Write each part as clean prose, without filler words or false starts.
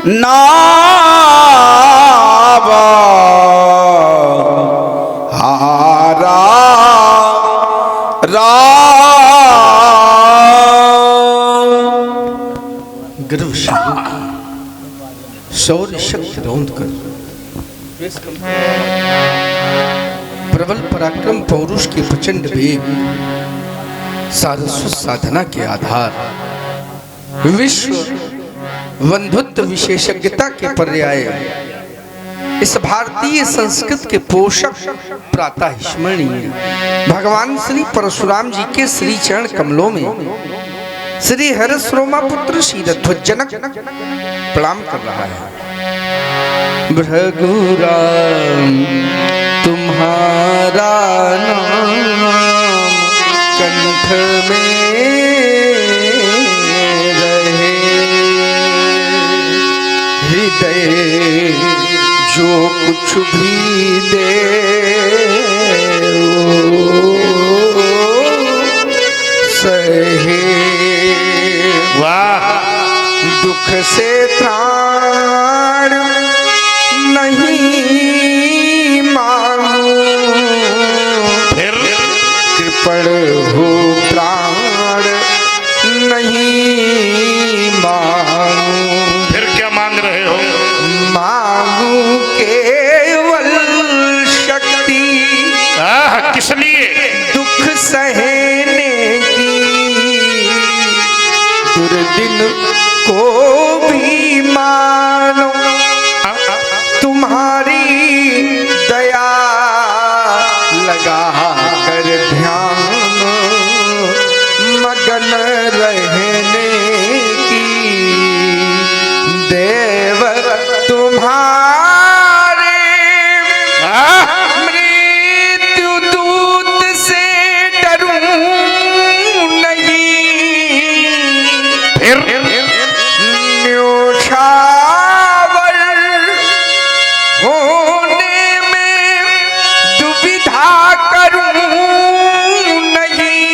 नावा हारा गर्व शौर्य शक्ति रौंद कर प्रबल पराक्रम पौरुष के प्रचंड वेग सारस्वत साधना के आधार विश्व बंधुत्व विशेषज्ञता के पर्याय इस भारतीय संस्कृत के पोषक प्रातः स्मरणीय भगवान श्री परशुराम जी के श्री चरण कमलों में श्री हरस्रोमा पुत्र श्री रध्वजनक प्रणाम कर रहा है। भृगुराम तुम्हारा नाम कंठ में रहे, हृदय जो कुछ भी दे सहे। वाह! दुख से त्राण नहीं मांगू, फिर कृपण हो प्राण नहीं मांगू, फिर क्या मांग रहे हो? मांगू केवल शक्ति। किस लिए? दुख सहने की, दुर्दिन को भी मानो, तुम्हारी दया लगा कर ध्यान मगन रहने की, देव तुम्हारे मृत्यु दूत से डरूं नहीं, फिर न्योछावर होने में दुविधा करूं नहीं,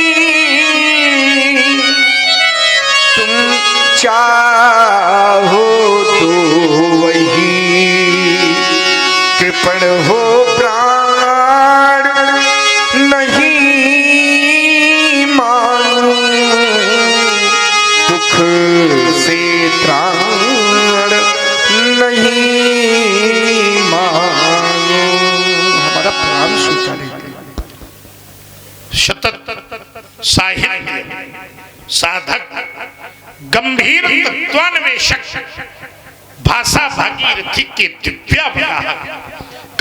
तुम चाहो तो वही कृपण हो प्राण नहीं मांगू, दुख से त्राण नहीं मांगू। हमारा प्राण स्वीकार शतत साहित्य साधक गंभीर तत्वान्वेषक भाषा भागीरथी के दिव्यावगाहक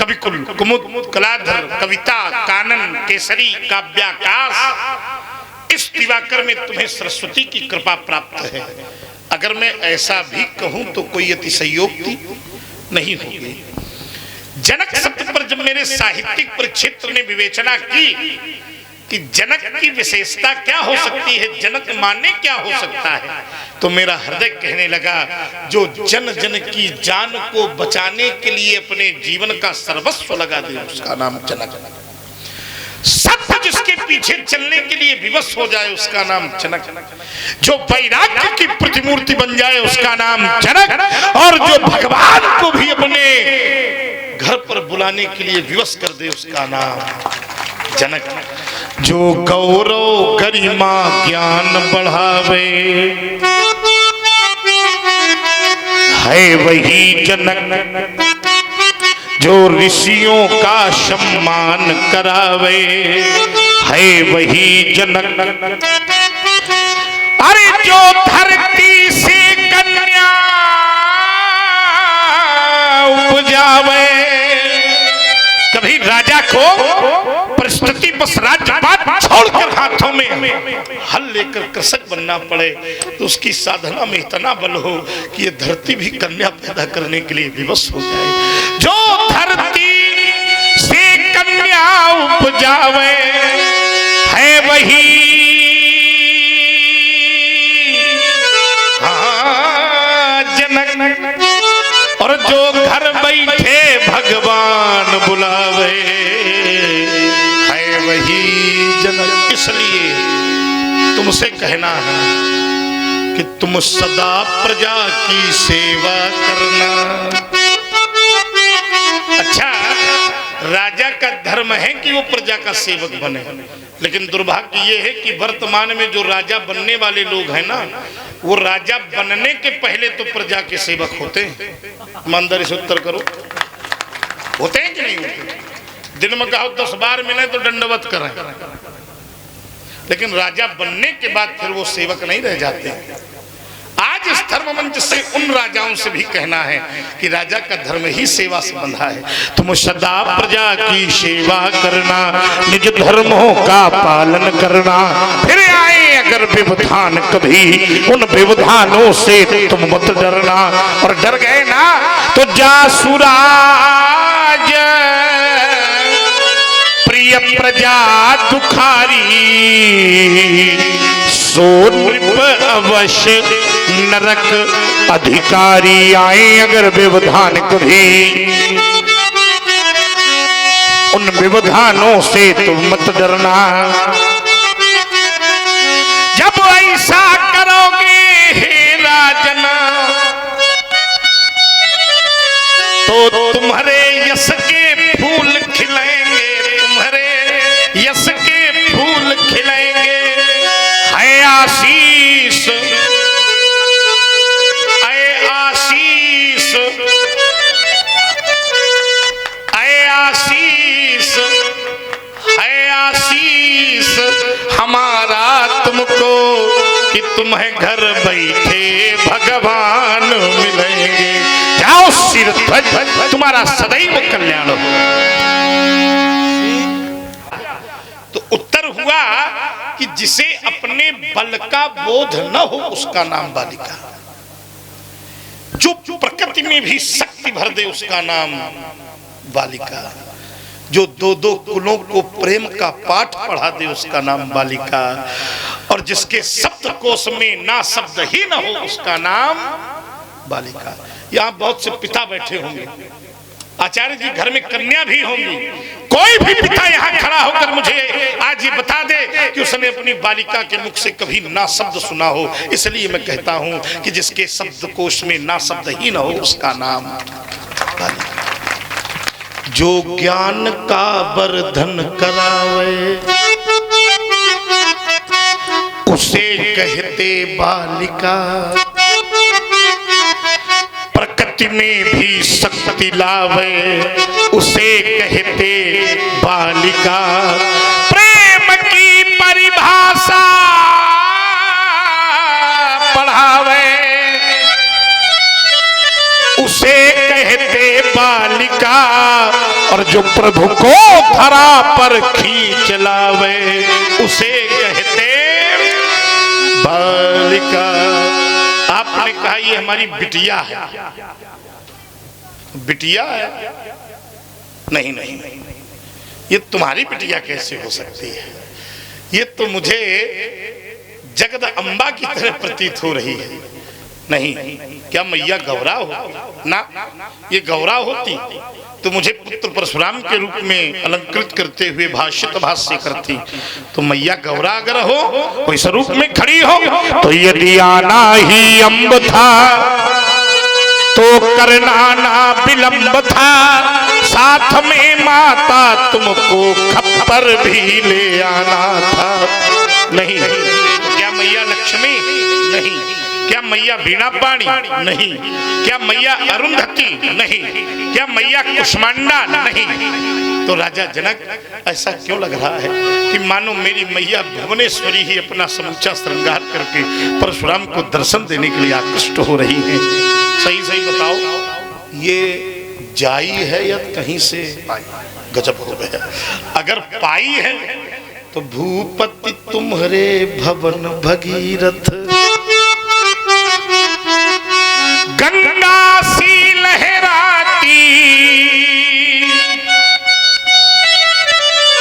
कवि कुमुद कलाधर कविता कानन केसरी काव्याकाश इस दिवाकर में तुम्हें सरस्वती की कृपा प्राप्त है। अगर मैं ऐसा भी कहूं तो कोई अतिशयोक्ति नहीं होगी। जनक शब्द पर जब मेरे साहित्यिक परिक्षेत्र ने विवेचना की कि जनक की विशेषता क्या हो सकती है, जनक माने क्या हो सकता है, तो मेरा हृदय कहने लगा जो जन जन की जान को बचाने के लिए अपने जीवन का सर्वस्व लगा दे उसका नाम जनक। सत्य जिसके पीछे चलने के लिए विवश हो जाए उसका नाम जनक। जो वैराग्य की प्रतिमूर्ति बन जाए उसका नाम जनक। और जो भगवान को भी अपने घर पर बुलाने के लिए विवश कर दे उसका नाम जनक। जो गौरव गरिमा ज्ञान बढ़ावे है वही जनक। जो ऋषियों का सम्मान करावे है वही जनक। अरे जो धरती से कन्या उपजावे, कभी राजा को परिस्थिति बस राज्यपाट छोड़कर हाथों में हल लेकर कृषक बनना पड़े तो उसकी साधना में इतना बल हो कि ये धरती भी कन्या पैदा करने के लिए विवश हो जाए। जो धरती से कन्या उपजावे है वही जनक। और जो घर बैठे भगवान बुलावे है वही जनक। इसलिए तुमसे कहना है कि तुम सदा प्रजा की सेवा करना। अच्छा, राजा का धर्म है कि वो प्रजा का सेवक बने, लेकिन दुर्भाग्य ये है कि वर्तमान में जो राजा बनने वाले लोग हैं ना, वो राजा बनने के पहले तो प्रजा के सेवक होते हैं। ईमानदारी से उत्तर करो, होते हैं कि नहीं होते? दिन में कहो 10 बार मिले तो दंडवत करें, लेकिन राजा बनने के बाद फिर वो सेवक नहीं रह जाते। आज इस धर्म मंच से उन राजाओं से भी कहना है कि राजा का धर्म ही सेवा से बंधा है। तुम सदा प्रजा की सेवा करना, निज धर्मों का पालन करना। फिर आए अगर व्यवधान कभी, उन व्यवधानों से तुम मत डरना। और डर गए ना तो जासुराज प्रिय प्रजा दुखारी, सो नृप अवश्य नरक अधिकारी। आए अगर व्यवधान कभी, उन व्यवधानों से तुम मत डरना। जब ऐसा करोगे हे राजन, तो तुम्हारे यश के फूल खिलेंगे, तुम्हारे यश के फूल खिलेंगे। है आशीष, है आशीष, है आशीष, है आशीष हमारा तुमको कि तुम्हें घर बैठे भगवान मिलेंगे। जाओ सिर ध्वज, तुम्हारा सदैव कल्याण हो। तो उत्तर हुआ कि जिसे अपने बल का बोध न हो उसका नाम बालिका, जो प्रकृति में भी शक्ति भर दे उसका नाम बालिका, जो 2-2 कुलों को प्रेम का पाठ पढ़ा दे उसका नाम बालिका, और जिसके शब्द कोश में ना शब्द ही न हो उसका नाम बालिका। यहाँ बहुत से पिता बैठे होंगे, आचार्य जी घर में कन्या भी होंगी। कोई भी पिता यहाँ खड़ा होकर मुझे आज ये बता दे कि उसने अपनी बालिका के मुख से कभी ना शब्द सुना हो। इसलिए मैं कहता हूँ कि जिसके शब्द कोश में ना शब्द ही ना हो उसका नाम बालिका। जो ज्ञान का वर्धन करावे उसे कहते बालिका, प्रकृति में भी शक्ति लावे उसे कहते बालिका। प्रेम की परिभाषा पढ़ावे उसे कहते बालिका, और जो प्रभु को धरा पर खींच लावे उसे कहते बालिका। आपने कहा ये हमारी बिटिया है, बिटिया है? नहीं नहीं, ये तुम्हारी बिटिया कैसे हो सकती है? ये तो मुझे जगदम्बा की तरह प्रतीत हो रही है। नहीं, क्या मैया गौरा हो? ना, ये गौरा होती तो मुझे पुत्र परशुराम के रूप में अलंकृत करते हुए भाष्य करती। तो मैया गौरा अगर हो, कोई स्वरूप में खड़ी हो, तो यदि आना ही अम्ब था तो करना ना विलंब था, साथ में माता तुमको खप्पर भी ले आना था। नहीं, क्या मैया लक्ष्मी? नहीं। क्या मैया वीणा पाणी? नहीं। क्या मैया अरुंधति? नहीं। क्या मैया कुष्मांडा? नहीं। तो राजा जनक ऐसा क्यों लग रहा है कि मानो मेरी मैया भुवनेश्वरी ही अपना समूचा श्रृंगार करके परशुराम को दर्शन देने के लिए आकृष्ट हो रही है? सही सही बताओ, ये जाई है या कहीं से गजब हो गया। अगर पाई है तो भूपति तुम्हारे भवन भगीरथ, गंगा सी लहराती,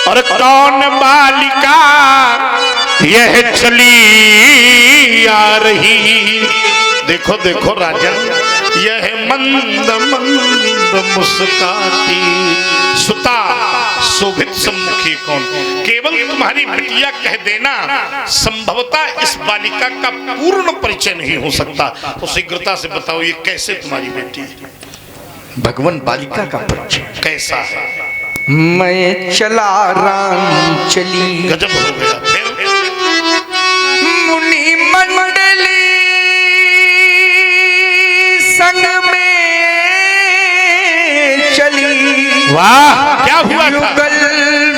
और कौन बालिका यह चली आ रही। देखो देखो राजन, यह मंद मंद मुस्काती, सुता शोभित सम्मुखी कौन। केवल तुम्हारी बिटिया कह देना संभवतः इस बालिका का पूर्ण परिचय नहीं हो सकता। तो शीघ्रता से बताओ ये कैसे तुम्हारी बेटी है? भगवान बालिका का परिचय कैसा है? मैं चला राम चली, गजब हो गया। फिर मुनि मंडली संग में चली। वाह, क्या हुआ था? युगल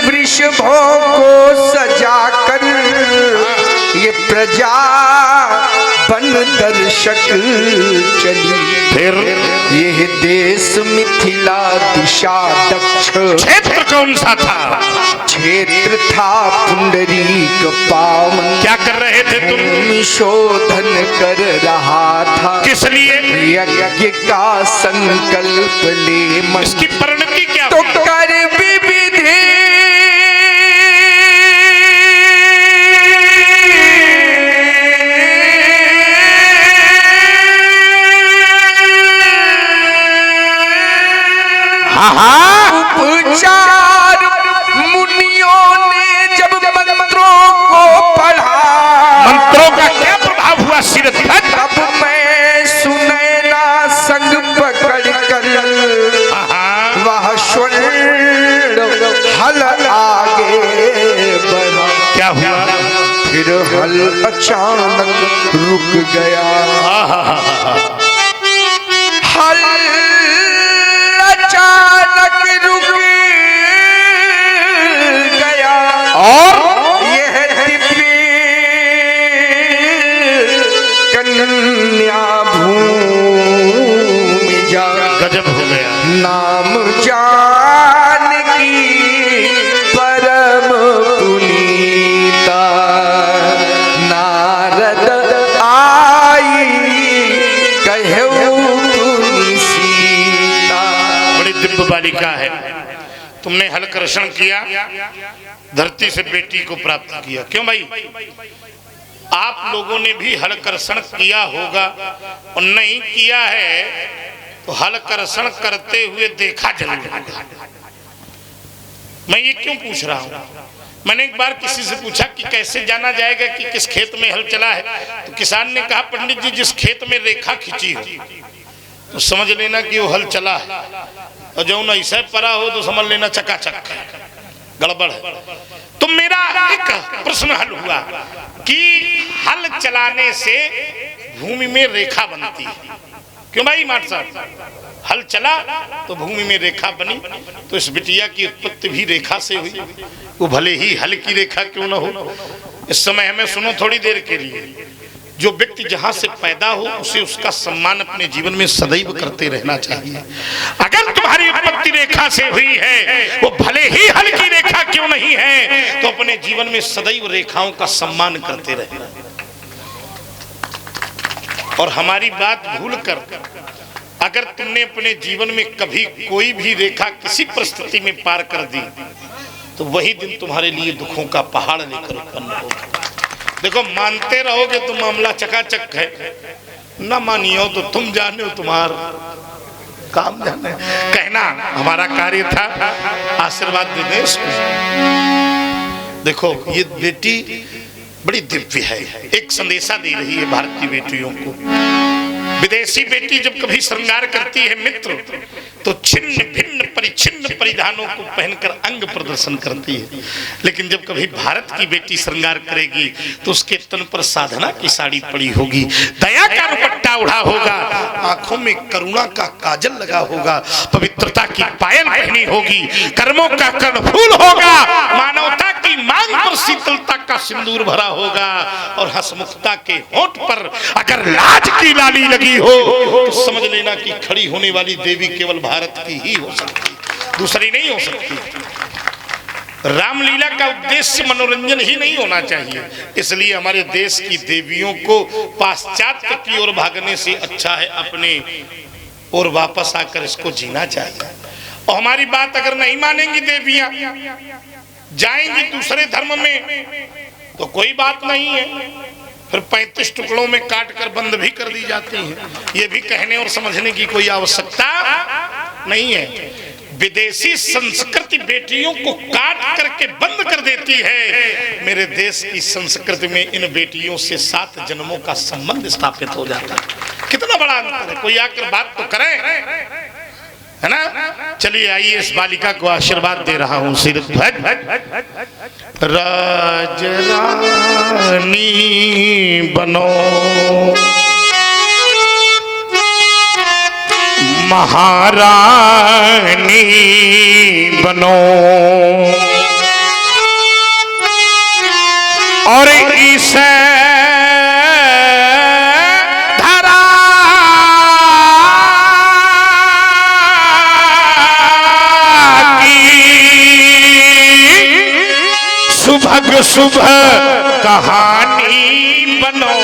वृषभों को सजाकर ये प्रजा बन दर्शक चली। फिर यह देश मिथिला दिशा दक्ष, क्षेत्र कौन सा था? क्षेत्र था पुंडरीक पावन। क्या कर रहे थे तुम? शोधन कर रहा था। किस लिए? यज्ञ का संकल्प ले मन। इसकी परिणति क्या तो हुई? कर विविधि उपचार मुनियों ने जब मंत्रों को पढ़ा। मंत्रों का क्या प्रभाव हुआ सिर पर? तब मैं सुनैना संग पकड़ कर वह स्वर्ण हल आगे बढ़ा। क्या हुआ? फिर हल अचानक रुक गया। हल अचानक रुक गया और यह दिव्य कन्या भूमि जा। गजब हो गया। नाम जानकी परम पुनीता। नारद आई कहू पुनि सीता। बड़ी दिव्य बालिका है। तुमने हलकर्षण किया, धरती से बेटी को प्राप्त किया। क्यों भाई? आप लोगों ने भी हलकर्षण किया होगा, और नहीं किया है तो हलकर्षण करते हुए देखा जरूर होगा। मैं ये क्यों पूछ रहा हूँ? मैंने एक बार किसी से पूछा कि कैसे जाना जाएगा कि किस खेत में हल चला है, तो किसान ने कहा पंडित जी जिस खेत में रेखा खिंची हो तो समझ लेना कि वो हल चला है, और जो न ऐसा परा हो तो समझ लेना चकाचक गड़बड़ है। तो मेरा एक प्रश्न हल हुआ कि हल चलाने से भूमि में रेखा बनती है। क्यों भाई माट साहब? हल चला तो भूमि में रेखा बनी, तो इस बिटिया की उत्पत्ति भी रेखा से हुई। वो भले ही हल की रेखा क्यों ना हो। इस समय हमें सुनो थोड़ी देर के लिए, जो व्यक्ति जहां से पैदा हो उसे उसका सम्मान अपने जीवन में सदैव करते रहना चाहिए। अगर तुम्हारी उत्पत्ति रेखा से हुई है, वो भले ही हल की रेखा क्यों नहीं है, तो अपने जीवन में सदैव रेखाओं का सम्मान करते रहना। और हमारी बात भूलकर अगर तुमने अपने जीवन में कभी कोई भी रेखा किसी परिस्थिति में पार कर दी, तो वही दिन तुम्हारे लिए दुखों का पहाड़ लेकर उत्पन्न होगा। देखो, मानते रहोगे तो मामला चकाचक है, न मानियो तो तुम जाने हो, तुम्हार काम जाने। कहना हमारा कार्य था, आशीर्वाद दे दें इसको। देखो, ये बेटी बड़ी दिव्य है, एक संदेशा दे रही है भारतीय बेटियों को। विदेशी बेटी जब कभी श्रृंगार करती है मित्र, तो छिन्न भिन्न परिच्छिन्न परिधानों को पहनकर अंग प्रदर्शन करती है। लेकिन जब कभी भारत की बेटी श्रृंगार करेगी तो उसके तन पर साधना की साड़ी पड़ी होगी, दया का दुपट्टा उड़ा होगा, आंखों में करुणा का काजल लगा होगा, पवित्रता की पायल पहनी होगी, कर्मों का कर्णफूल होगा, मानवता की मांग पर शीतलता का सिंदूर भरा होगा, और हंसमुखता के होंठ पर अगर लाज की लाली लगी हो तो समझ लेना कि खड़ी होने वाली देवी केवल भारत की ही हो सकती, दूसरी नहीं हो सकती। रामलीला का उद्देश्य मनोरंजन ही नहीं होना चाहिए, इसलिए हमारे देश की देवियों को पाश्चात्य की ओर भागने से अच्छा है अपने और वापस आकर इसको जीना चाहिए। और हमारी बात अगर नहीं मानेंगी देवियां, जाएंगी दूसरे धर्म में, तो कोई बात नहीं है, फिर 35 टुकड़ों में काट कर बंद भी कर दी जाती है। ये भी कहने और समझने की कोई आवश्यकता नहीं है। विदेशी संस्कृति बेटियों को काट करके बंद कर देती है, मेरे देश की संस्कृति में इन बेटियों से 7 जन्मों का संबंध स्थापित हो जाता है। कितना बड़ा अंतर है, कोई आकर बात तो करे, है ना। चलिए आइए इस बालिका को आशीर्वाद दे रहा हूं। सिर्फ राज रानी बनो, महारानी बनो, और इसे धरा की सुभग सुबह कहानी बनो,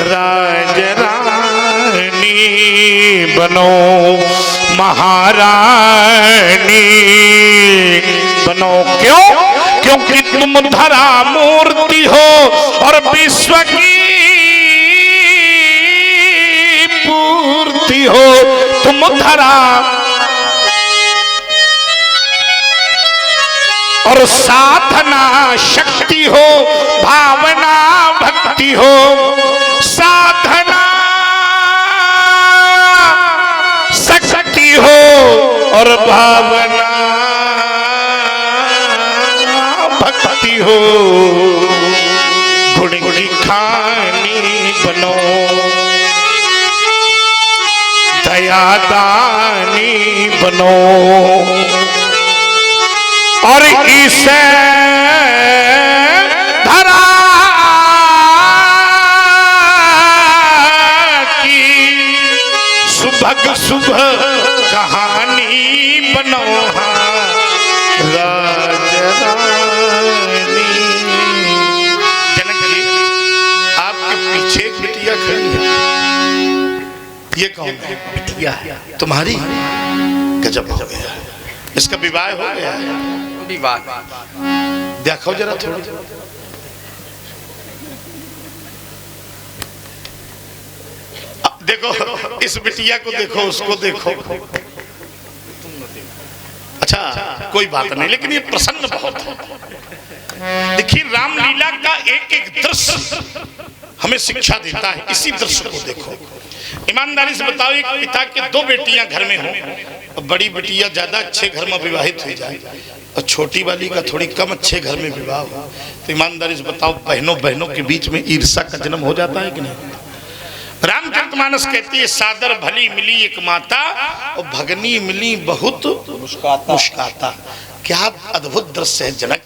राज रानी बनो, महारानी बनो। क्यों? क्योंकि तुम धरा मूर्ति हो और विश्व की पूर्ति हो। तुम धरा और साधना शक्ति हो, भावना भक्ति हो। साधना शक्ति हो और भावना भक्ति हो। गुड़ी गुड़ी खानी बनो, दयादानी बनो, और इसे धरा की सुभग सुबह कहानी बनो, राज रानी। जनक जी, आपके पीछे एक बिटिया खड़ी है, ये कौन है? बिटिया है तुम्हारी? गजब हो गया, इसका विवाह हो गया है। विवाह देखो जरा थोड़ी, देखो इस बिटिया को देखो, उसको देखो। अच्छा कोई बात नहीं, लेकिन ये प्रसन्न बहुत है। देखिए रामलीला का एक एक दृश्य हमें शिक्षा देता है। इसी दृश्य को देखो, ईमानदारी से बताओ, एक पिता के 2 बेटियां घर में हों, बड़ी बेटिया ज्यादा अच्छे घर में विवाहित हो जाए और छोटी वाली का थोड़ी कम अच्छे घर में विवाह हो, तो ईमानदारी से बताओ बहनों बहनों के बीच में ईर्ष्या का जन्म हो जाता है कि नहीं? रामचरितमानस कहती है, सादर भली मिली एक माता और भगनी मिली बहुत मुस्काता। क्या अद्भुत दृश्य है जनक।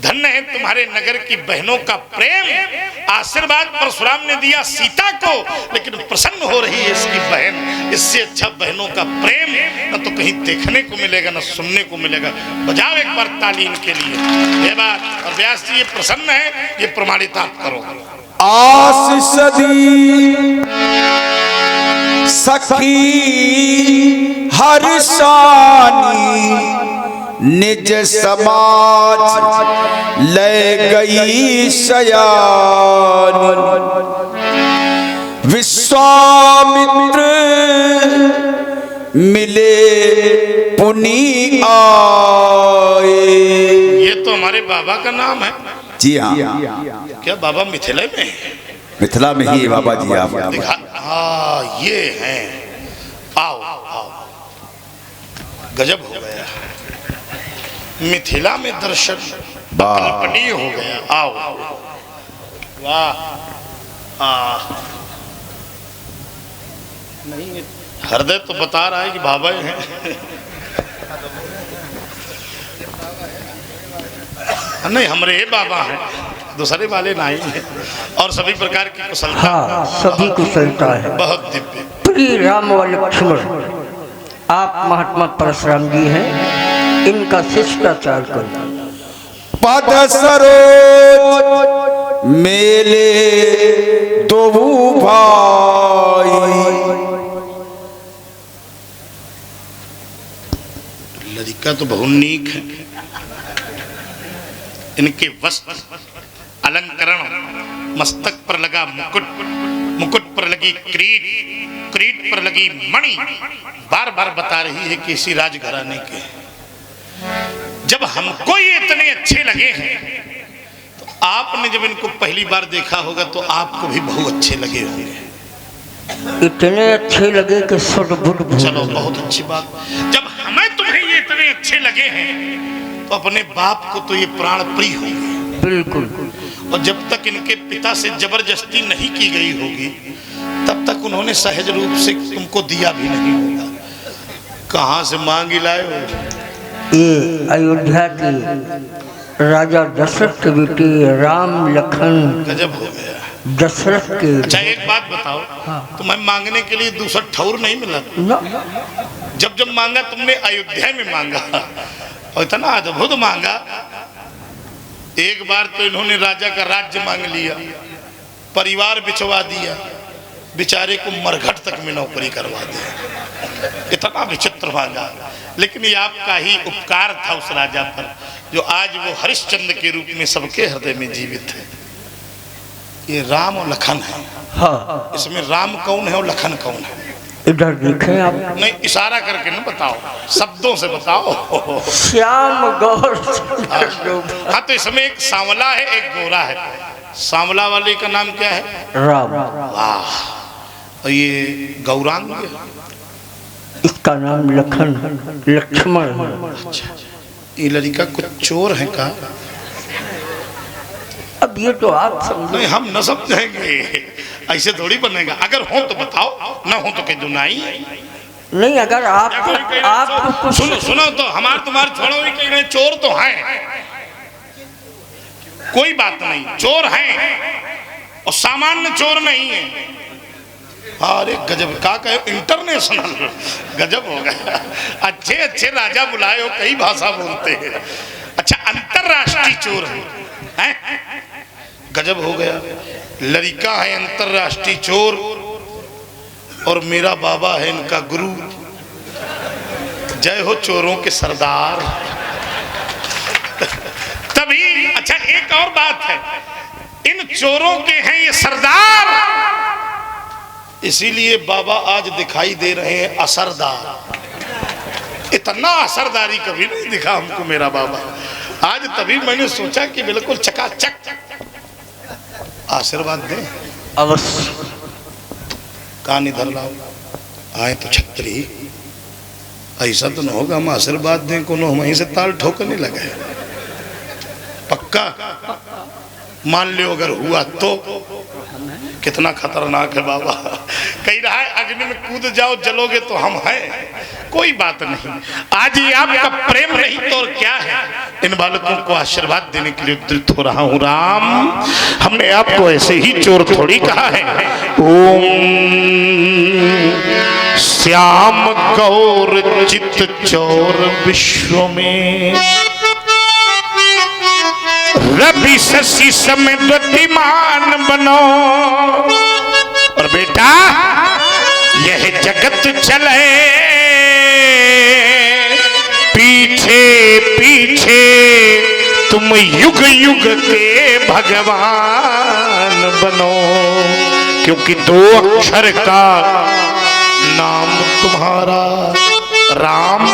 धन्य है तुम्हारे नगर की बहनों का प्रेम। आशीर्वाद परशुराम ने दिया सीता को, लेकिन प्रसन्न हो रही है इसकी बहन। इससे अच्छा बहनों का प्रेम न तो कहीं देखने को मिलेगा न सुनने को मिलेगा। बजाओ एक बार ताली इनके लिए। ये बात, और व्यास जी ये प्रसन्न है, ये प्रमाणित आप करो। आशीष दी सखी हर्षानी, निज समाज ले गई शयान। विश्वामित्र मिले पुनि आए। ये तो हमारे बाबा का नाम है। जी हाँ, क्या बाबा मिथिला में? मिथिला में ही बाबा जी आप दिखा। हाँ ये हैं, आओ आओ, गजब हो गया। मिथिला में दर्शन कल्पनीय हो गया। आओ, वाह, नहीं हृदय तो बता रहा है कि बाबा ही हैं। नहीं हमारे बाबा हैं, दूसरे वाले नहीं हैं। और सभी प्रकार की कुशलता, हाँ सभी कुशलता है। बहुत दिव्य। प्रिय राम व लक्ष्मण, आप महात्मा परशुराम जी हैं, इनका शिष्टाचार करो। पद सरोज मेले दो भाई। लड़का तो बहुत नीक है। इनके वस्त्र, अलंकरण, मस्तक पर लगा मुकुट, मुकुट पर लगी क्रीट, क्रीट पर लगी मणि बार बार बता रही है कि इसी राजघराने के। जब हमको ये इतने अच्छे लगे हैं तो आपने जब इनको पहली बार देखा होगा तो आपको भी बहुत अच्छे लगे होंगे। इतने अच्छे लगे कि सुध-बुध। चलो बहुत अच्छी बात। जब हमें तुम्हें ये इतने अच्छे लगे हैं तो अपने बाप को तो ये प्राण प्रिय होंगे। बिल्कुल। और जब तक इनके पिता से जबरदस्ती नहीं की गई होगी तब तक उन्होंने सहज रूप से तुमको दिया भी नहीं होगा। कहाँ से मांग लाए हो? ये अयोध्या की राजा दशरथ के बेटे राम लखन। गजब हो गया। दशरथ के। अच्छा एक बात बताओ, तुम्हें मांगने के लिए दूसरा ठौर नहीं मिला? जब जब मांगा तुमने अयोध्या में मांगा और इतना अद्भुत मांगा। एक बार तो इन्होंने राजा का राज्य मांग लिया, परिवार बिछवा दिया, बेचारे को मरघट तक में नौकरी करवा दिया। इतना विचित्र मांगा, लेकिन ये आपका ही उपकार था उस राजा पर जो आज वो हरिश्चंद्र के रूप में सबके हृदय में जीवित है। ये राम और लखन है। हाँ। इसमें राम कौन है और लखन कौन है? इधर देखें आप। नहीं, इशारा करके ना बताओ, शब्दों से बताओ। श्याम गौर। हाँ, तो इसमें एक सांवला है एक गोरा है। सांवला वाले का नाम क्या है? राम। वाह। और ये गौरांग है? इसका नाम लखन लक्ष्मण है। अच्छा, ये लड़का कुछ चोर है का? अब ये तो आप समझो। नहीं, हम न समझेंगे, ऐसे थोड़ी बनेगा। अगर हो तो बताओ, ना हो तो कह दो नहीं। नहीं, अगर आप सुनो सुनो तो हमार तुम्हारे छोड़ो ही कह रहे चोर तो हैं, कोई बात नहीं, चोर हैं और सामान्य चोर नहीं है। अरे गजब का कहे, इंटरनेशनल गजब हो गया। अच्छे अच्छे राजा बुलाए हो, कई भाषा बोलते हैं। अच्छा, अंतरराष्ट्रीय चोर है? गजब हो गया। लड़का है अंतरराष्ट्रीय चोर और मेरा बाबा है इनका गुरु। जय हो चोरों के सरदार। तभी अच्छा एक और बात है, इन चोरों के हैं ये सरदार, इसीलिए बाबा आज दिखाई दे रहे हैं असरदार। इतना असरदारी कभी नहीं दिखा हमको मेरा बाबा। आज तभी मैंने सोचा कि बिल्कुल चकाचक आशीर्वाद दे। अवश्य। कान इधर लाओ। आए तो छतरी, ऐसा तो न होगा हम आशीर्वाद दें को वहीं से ताल ठोकने लगे। पक्का मान लो अगर हुआ तो कितना खतरनाक है बाबा। कह रहा है अग्नि में कूद जाओ, जलोगे तो हम हैं। कोई बात नहीं, आज ये आपका प्रेम नहीं तो और क्या है। इन बालकों को आशीर्वाद देने के लिए उद्यत हो रहा हूँ। राम, हमने आपको ऐसे ही चोर थोड़ी कहा है। ओम श्याम गौर चित चोर विश्व में, रवि शशि समय द्युतिमान बनो। और बेटा यह जगत चले पीछे पीछे, तुम युग युग के भगवान बनो। क्योंकि 2 अक्षर का नाम तुम्हारा राम,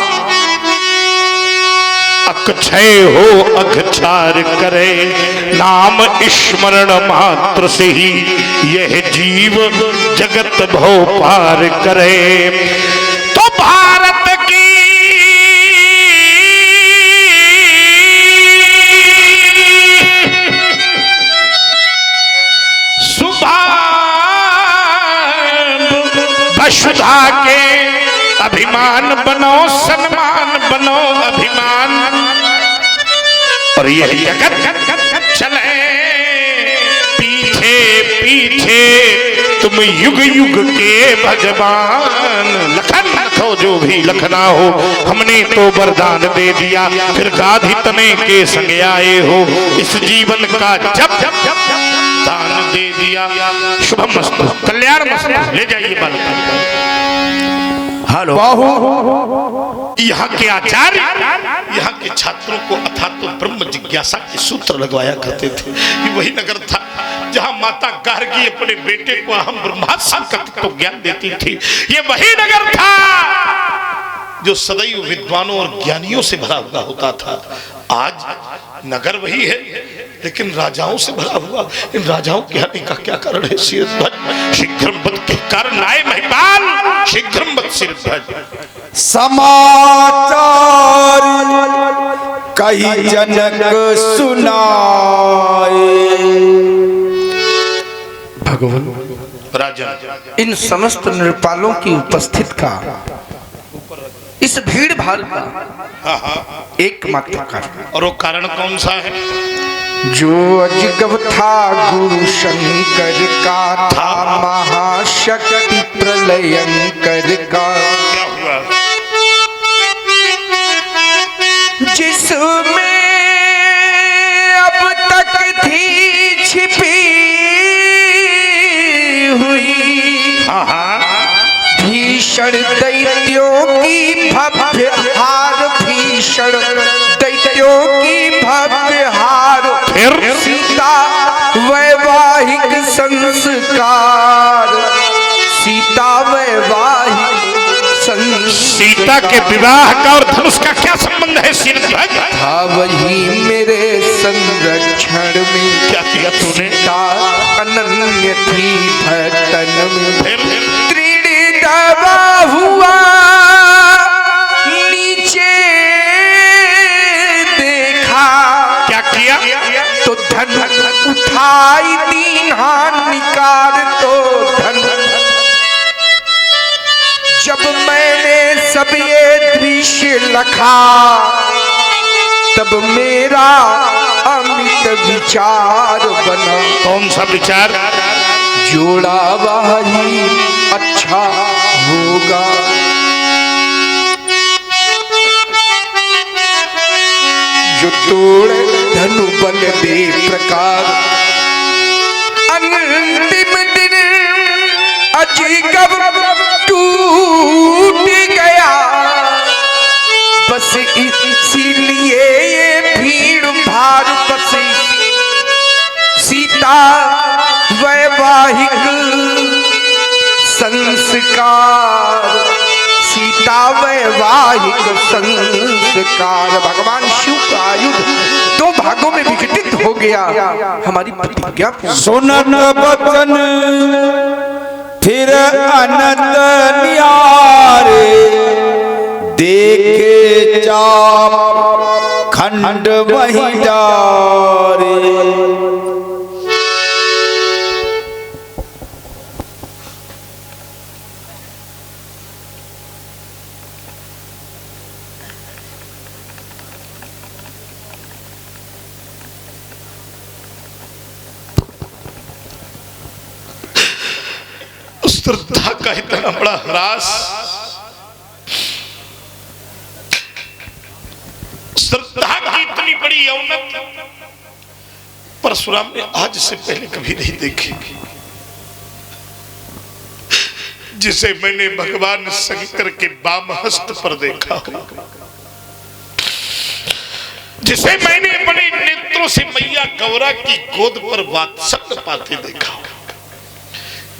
अक्षय हो अक्षार करे, नाम स्मरण मात्र से ही यह जीव जगत भव पार करे। तो भारत की सुभाव वसुधा के अभिमान बनो, सम्मान बनो अभिमान। और यह जगत चले पीछे पीछे, तुम युग युग के भगवान। लखन हो जो भी लखना हो, हमने तो वरदान दे दिया, फिर गाधी तने के संग आए हो। इस जीवन का जब दान दे दिया। शुभम मस्तु, कल्याण मस्तु। ले जाइए बालक। हेलो, यहाँ के आचार्य यहाँ के छात्रों को अथातो ब्रह्म जिज्ञासा के सूत्र लगवाया करते थे। ये वही नगर था जहां माता गार्गी अपने बेटे को अहम ब्रह्मास्त्र का तो ज्ञान देती थी, ये वही नगर था जो सदैव विद्वानों और ज्ञानियों से भरा हुआ होता था। आज नगर वही है लेकिन राजाओं से भरा हुआ। इन राजाओं के आने का क्या कारण है? सिरध्वज शीघ्रम बद के कारण आए महिपाल, शीघ्रम बद सिरध्वज। समाचार कही जनक सुनाए। भगवान राजा इन समस्त नृपालों की उपस्थित का, इस भीड़ भाड़ का एकमात्र कारण, और वो कारण कौन सा है? जो अजगब था गुरु शंकर का, था महाशक्ति प्रलयंकर का, क्या हुआ? जिसमें अब तक थी छिपी हुई भीषण दैत्यों की भव्य हार, भीषण दैत्यों की भव्य हार, सीता वैवाहिक संस्कार, सीता वैवाहिक संस्कार। सीता के विवाह का और धनुष का क्या संबंध है? सिरध्वज था वही मेरे संरक्षण में, क्या किया तूने? सीता अनन्य थी भटन में, फिर दबा हुआ नीचे देखा, क्या किया? तो धन उठाई 3 हाथ निकाल, तो धन जब मैंने सब ये दृश्य लखा, तब मेरा अमित विचार बना। कौन सा विचार? जोड़ा वही अच्छा होगा, जो तोड़े धनु बल दे प्रकार। अंतिम दिन अजगब टूट गया, बस इसीलिए ये भीड़ भाड़, बस सीता वैवाहिक संस्कार, सीता वैवाहिक संस्कार। भगवान शिव का आयुध 2 भागों में विघटित हो गया। हमारी प्रतिज्ञा सुनत बचन फिर अनंत न्यारे, देखे चाप खंड वही डारे। श्रद्धा का इतना बड़ा ह्रास, श्रद्धा की इतनी बड़ी औनत परशुराम ने आज से पहले कभी नहीं देखी, जिसे मैंने भगवान शंकर के वाम हस्त पर देखा हो, जिसे मैंने अपने नेत्रों से मैया गौरा की गोद पर वात्सल्य पाते देखा हो,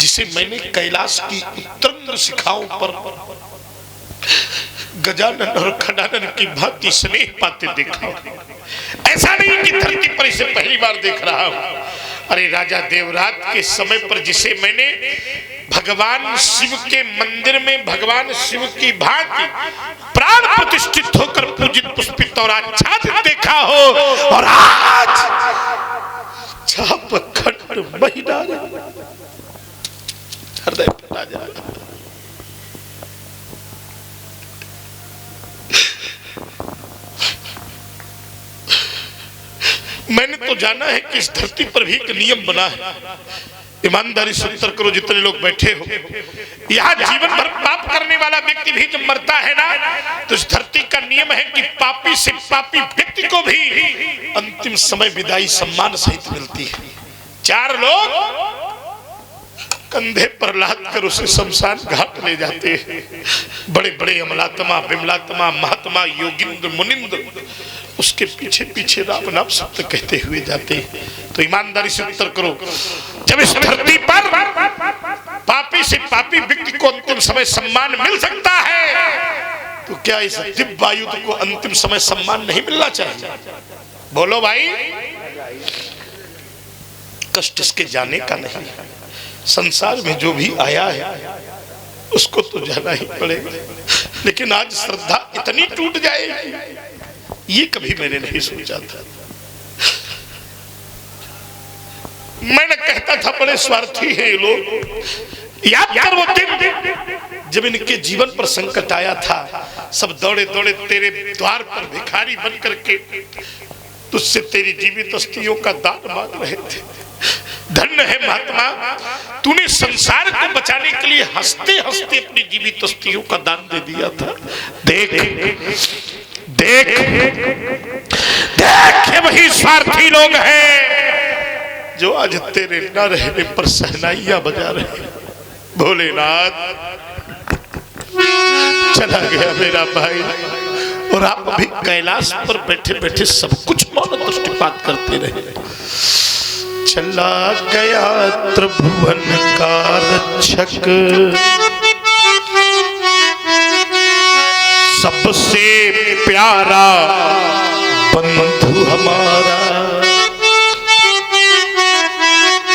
जिसे मैंने कैलाश की उत्तुंग शिखाओं पर गजानन और खडानन की भांति स्नेह पाते देखा। ऐसा नहीं कि धरती पर इसे पहली बार देख रहा हूं। अरे राजा देवरात के समय पर जिसे मैंने भगवान शिव के मंदिर में भगवान शिव की भांति प्राण प्रतिष्ठित होकर पूजित पुष्पित और आच्छादित देखा हो, और आज छाप खंड महिला हृदय फटा जाता। मैंने तो जाना है कि इस धरती पर भी एक नियम बना है, ईमानदारी से उत्तर करो जितने लोग बैठे हो, यहाँ जीवन भर पाप करने वाला व्यक्ति भी जब मरता है ना, तो इस धरती का नियम है कि पापी से पापी व्यक्ति को भी अंतिम समय विदाई सम्मान सहित मिलती है। 4 लोग कंधे पर लाद कर उसे शमशान घाट ले जाते हैं। बड़े बड़े अमलात्मा, विमलात्मा, महात्मा, योगिंद्र, मुनिंद्र उसके पीछे पीछे राम नाम सत्य कहते हुए जाते हैं। तो ईमानदारी से उत्तर करो, जब इस धरती पर पापी से पापी व्यक्ति को अंतिम समय सम्मान मिल सकता है, तो क्या इस दिव्य वायु को अंतिम समय सम्मान नहीं मिलना चाहिए? बोलो भाई। कष्ट इसके जाने का नहीं, संसार में जो भी आया है उसको तो जाना ही पड़ेगा। लेकिन आज श्रद्धा इतनी टूट जाएगी, ये कभी मैंने नहीं सोचा था। मैंने कहता था बड़े स्वार्थी है ये लोग। याद कर वो दिन जब इनके जीवन पर संकट आया था, सब दौड़े दौड़े तेरे द्वार पर भिखारी बन करके तुझसे तेरी जीवित अस्थियों का दान मांग रहे थे। धन्य है महात्मा, तूने संसार को बचाने के लिए हंसते हंसते अपनी जीवित अस्थियों का दान दे दिया था। देख देख देख, वही स्वार्थी लोग हैं जो आज तेरे न रहने पर सहनाइयां बजा रहे। भोलेनाथ चला गया मेरा भाई, और आप अभी कैलाश पर बैठे बैठे सब कुछ मौन दृष्टिपात करते रहे। चला गया त्रिभुवन का रक्षक, सबसे प्यारा बंधु हमारा,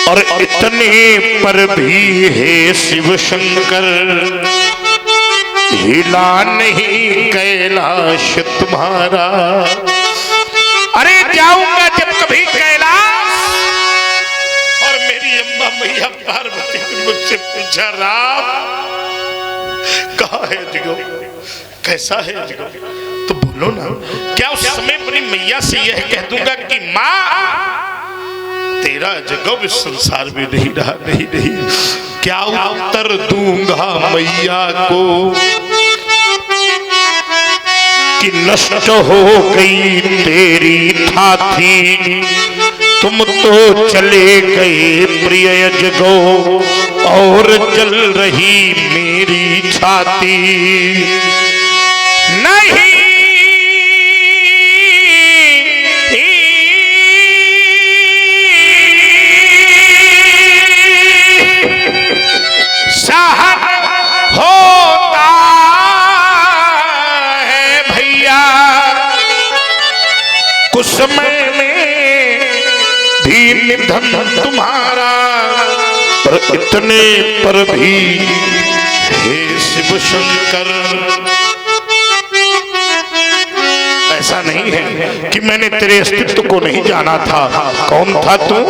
और इतने पर भी है शिव शंकर, हिला नहीं कैलाश तुम्हारा। अरे जाऊंगा जब कभी कैलाश, और मेरी अम्मा मैया पार्वती ने मुझसे पूछा, राम कहाँ है जिगो, कैसा है जिगो, तो बोलो ना। क्या उस समय अपनी मैया से यह कह दूंगा कि माँ तेरा जगह इस संसार में नहीं रहा, नहीं नहीं। क्या उत्तर दूंगा मैया को कि नष्ट हो गई तेरी थाती, तुम तो चले गए प्रिय जगो, और जल रही मेरी छाती। नहीं उस समय में भी निधन तुम्हारा, पर इतने पर भी हे शिव शंकर। ऐसा नहीं है कि मैंने तेरे अस्तित्व को नहीं जाना था। कौन था तू?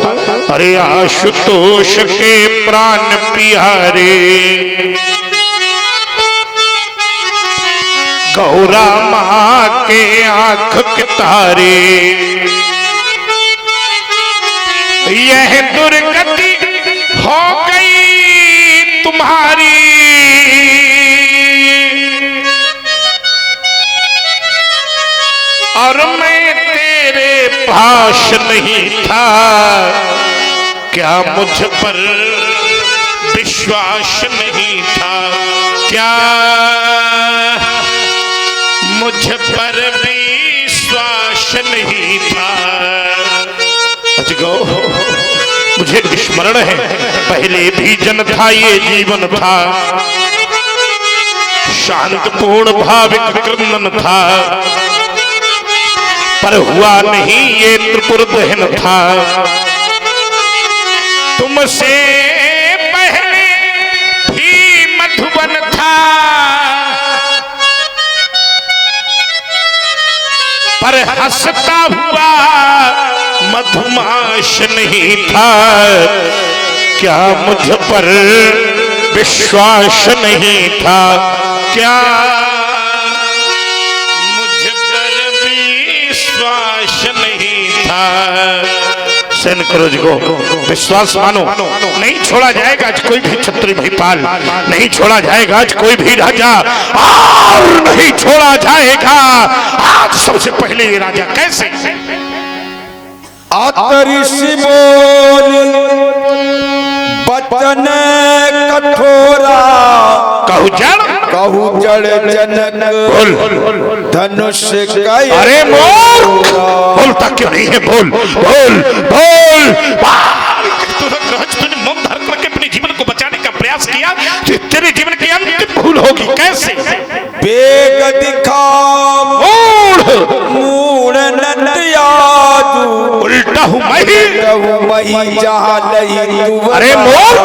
अरे आशुतोष के प्राण प्यारे, गौरा माँ के आंख के तारे, यह दुर्गति हो गई तुम्हारी, और मैं तेरे पास नहीं था। क्या मुझ पर विश्वास नहीं था? क्या मुझ पर विश्वास नहीं था? मुझे स्मरण है, पहले भी जन था ये जीवन था, शांत पूर्ण भाविक क्रंदन था, पर हुआ नहीं ये त्रिपुर दहन था। तुमसे पहले भी मधुबन था, पर हंसता हुआ मधुमाश नहीं था। क्या मुझ पर विश्वास नहीं था? क्या मुझ पर विश्वास नहीं था? सहन करो जी को, विश्वास मानो, नहीं छोड़ा जाएगा आज कोई भी छत्री महिपाल, नहीं छोड़ा जाएगा आज कोई भी राजा, और नहीं छोड़ा जाएगा आज सबसे पहले ये राजा। कैसे? आतरिश बोल बचन कठोरा कहू जड़ कहू जड़ जनक बोल धनुष कई अरे मोर बोलता क्यों नहीं है बोल बोल बोल तूने मौन धारण करके अपने जीवन को बचाने का प्रयास किया तो तेरे जीवन की अंतिम भूल होगी कैसे बेग दिखा मूड़ नदियादू उल्टा हूं मैं जहाँ लई अरे मोर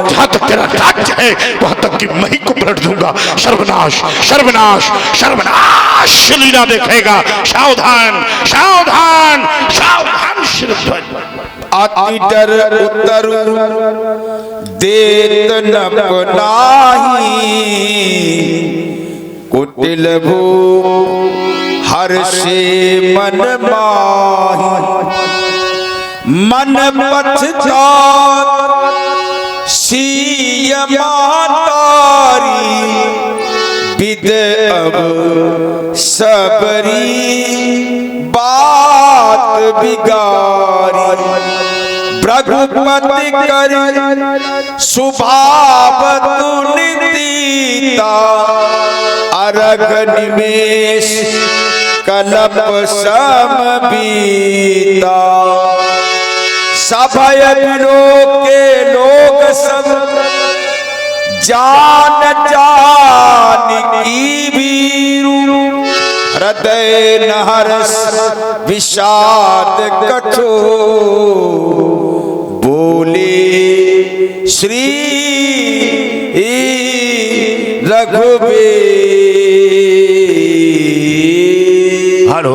जहां तक तेरा राज्य है वहां तक कि मैं ही को पलट दूंगा सर्वनाश सर्वनाश सर्वनाश लीला देखेगा सावधान सावधान सावधान शिरध्वज अति डर उत्तर देत न पनाही कुटिल भू हर्षे मन माही मन पछतात सीय मातारी विद अब सबरी बात बिगारी भृगुपति कर स्वभाव तुनिता अरग निमेष कलप सम बीता सभय के लोग सब जान जान की वीरू हृदय नहरस विषाद कठो बोले श्री रघुवीर हेलो